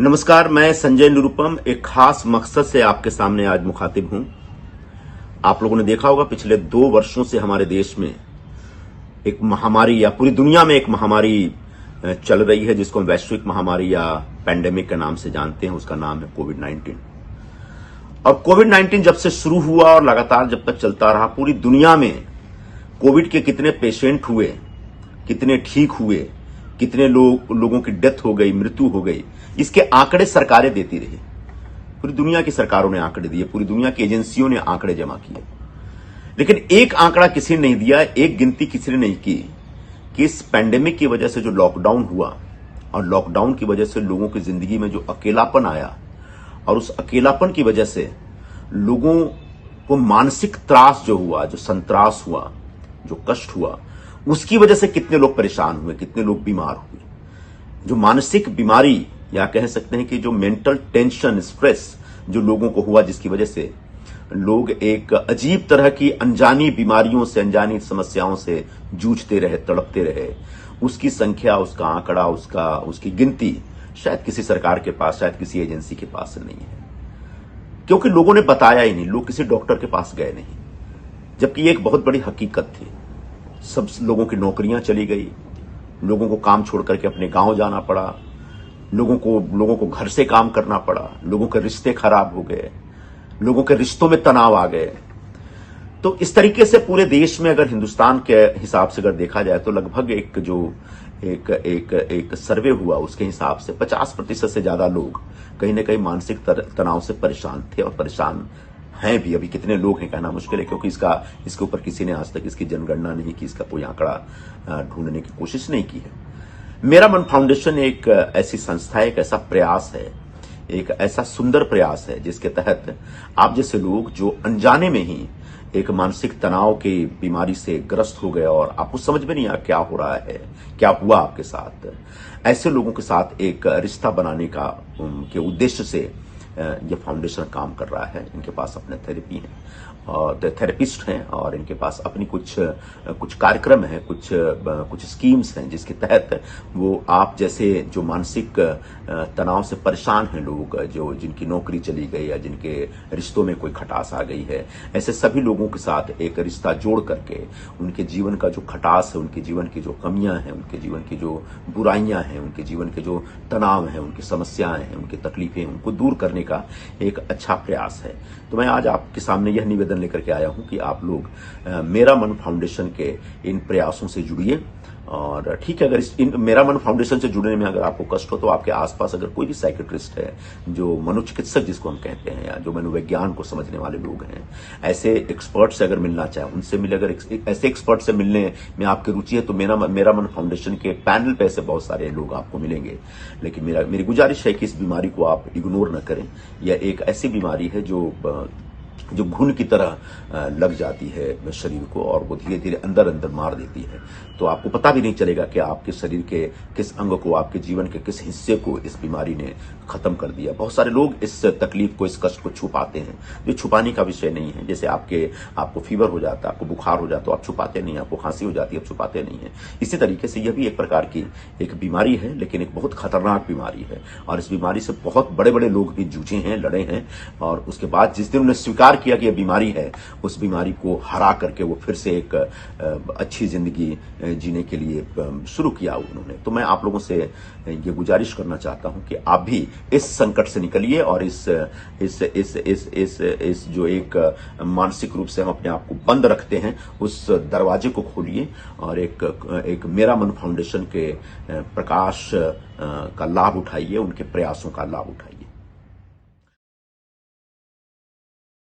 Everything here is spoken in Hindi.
नमस्कार, मैं संजय निरुपम एक खास मकसद से आपके सामने आज मुखातिब हूं। आप लोगों ने देखा होगा पिछले 2 वर्षों से हमारे देश में एक महामारी या पूरी दुनिया में एक महामारी चल रही है, जिसको हम वैश्विक महामारी या पैंडेमिक के नाम से जानते हैं। उसका नाम है कोविड-19। और कोविड-19 जब से शुरू हुआ और लगातार जब तक चलता रहा, पूरी दुनिया में कोविड के कितने पेशेंट हुए, कितने ठीक हुए, कितने लोगों की डेथ हो गई, मृत्यु हो गई, इसके आंकड़े सरकारें देती रही। पूरी दुनिया की सरकारों ने आंकड़े दिए, पूरी दुनिया की एजेंसियों ने आंकड़े जमा किए, लेकिन एक आंकड़ा किसी ने नहीं दिया, एक गिनती किसी ने नहीं की कि इस पैंडेमिक की वजह से जो लॉकडाउन हुआ और लॉकडाउन की वजह से लोगों की जिंदगी में जो अकेलापन आया और उस अकेलापन की वजह से लोगों को मानसिक त्रास जो हुआ, जो संत्रास हुआ, जो कष्ट हुआ, उसकी वजह से कितने लोग परेशान हुए, कितने लोग बीमार हुए। जो मानसिक बीमारी या कह सकते हैं कि जो मेंटल टेंशन, स्ट्रेस जो लोगों को हुआ, जिसकी वजह से लोग एक अजीब तरह की अनजानी बीमारियों से, अनजानी समस्याओं से जूझते रहे, तड़पते रहे, उसकी संख्या, उसका आंकड़ा, उसकी गिनती शायद किसी सरकार के पास, शायद किसी एजेंसी के पास नहीं है, क्योंकि लोगों ने बताया ही नहीं, लोग किसी डॉक्टर के पास गए नहीं। जबकि ये एक बहुत बड़ी हकीकत थी। सब लोगों की नौकरियां चली गई, लोगों को काम छोड़ करके अपने गांव जाना पड़ा, लोगों को घर से काम करना पड़ा, लोगों के रिश्ते खराब हो गए, लोगों के रिश्तों में तनाव आ गए। तो इस तरीके से पूरे देश में अगर हिंदुस्तान के हिसाब से अगर देखा जाए तो लगभग एक सर्वे हुआ, उसके हिसाब से 50% से ज्यादा लोग कहीं ना कहीं मानसिक तनाव से परेशान थे और परेशान हैं भी। अभी कितने लोग हैं कहना मुश्किल है, क्योंकि इसके ऊपर किसी ने आज तक इसकी जनगणना नहीं की, इसका कोई आंकड़ा ढूंढने की कोशिश नहीं की है। मेरा मन फाउंडेशन एक ऐसी संस्था है, एक ऐसा प्रयास है, एक ऐसा सुंदर प्रयास है जिसके तहत आप जैसे लोग जो अनजाने में ही एक मानसिक तनाव की बीमारी से ग्रस्त हो गए और आपको समझ में नहीं आया क्या हो रहा है, क्या हुआ आपके साथ, ऐसे लोगों के साथ एक रिश्ता बनाने के उद्देश्य से ये फाउंडेशन काम कर रहा है। इनके पास अपने थेरेपी है और थेरेपिस्ट हैं और इनके पास अपनी कुछ कार्यक्रम है, कुछ स्कीम्स हैं, जिसके तहत वो आप जैसे जो मानसिक तनाव से परेशान हैं लोग, जो जिनकी नौकरी चली गई या जिनके रिश्तों में कोई खटास आ गई है, ऐसे सभी लोगों के साथ एक रिश्ता जोड़ करके उनके जीवन का जो खटास है, उनके जीवन की जो कमियां हैं, उनके जीवन की जो बुराइयां हैं, उनके जीवन के जो तनाव हैं, उनकी समस्याएं हैं, उनकी तकलीफें, उनको दूर करने का एक अच्छा प्रयास है। तो मैं आज आपके सामने यह निवेदन लेकर के आया हूं कि आप लोग मेरा मन फाउंडेशन के इन प्रयासों से जुड़िए। और ठीक है, अगर मेरा मन फाउंडेशन से जुड़ने में अगर आपको कष्ट हो तो आपके आसपास अगर कोई भी साइकेट्रिस्ट है, जो मनोचिकित्सक जिसको हम कहते हैं, या जो मनोविज्ञान को समझने वाले लोग हैं, ऐसे एक्सपर्ट से अगर मिलना चाहे उनसे मिले। अगर ऐसे एक्सपर्ट से मिलने में आपकी रुचि है तो मेरा मन फाउंडेशन के पैनल पे ऐसे बहुत सारे लोग आपको मिलेंगे। लेकिन मेरी गुजारिश है कि इस बीमारी को आप इग्नोर न करें। यह एक ऐसी बीमारी है जो घुन की तरह लग जाती है शरीर को और वो धीरे धीरे अंदर अंदर मार देती है। तो आपको पता भी नहीं चलेगा कि आपके शरीर के किस अंग को, आपके जीवन के किस हिस्से को इस बीमारी ने खत्म कर दिया। बहुत सारे लोग इस तकलीफ को, इस कष्ट को छुपाते हैं, जो छुपाने का विषय नहीं है। जैसे आपको फीवर हो जाता है, आपको बुखार हो जाता है, आप छुपाते नहीं, आपको खांसी हो जाती है, आप छुपाते नहीं है। इसी तरीके से यह भी एक प्रकार की एक बीमारी है, लेकिन एक बहुत खतरनाक बीमारी है। और इस बीमारी से बहुत बड़े बड़े लोग भी जूझे हैं, लड़े हैं, और उसके बाद जिस दिन उन्हें स्वीकार किया कि यह बीमारी है, उस बीमारी को हरा करके वो फिर से एक अच्छी जिंदगी जीने के लिए शुरू किया उन्होंने। तो मैं आप लोगों से ये गुजारिश करना चाहता हूं कि आप भी इस संकट से निकलिए और इस जो एक मानसिक रूप से हम अपने आप को बंद रखते हैं, उस दरवाजे को खोलिए और एक मेरा मन फाउंडेशन के प्रकाश का लाभ उठाइए, उनके प्रयासों का लाभ उठाइए।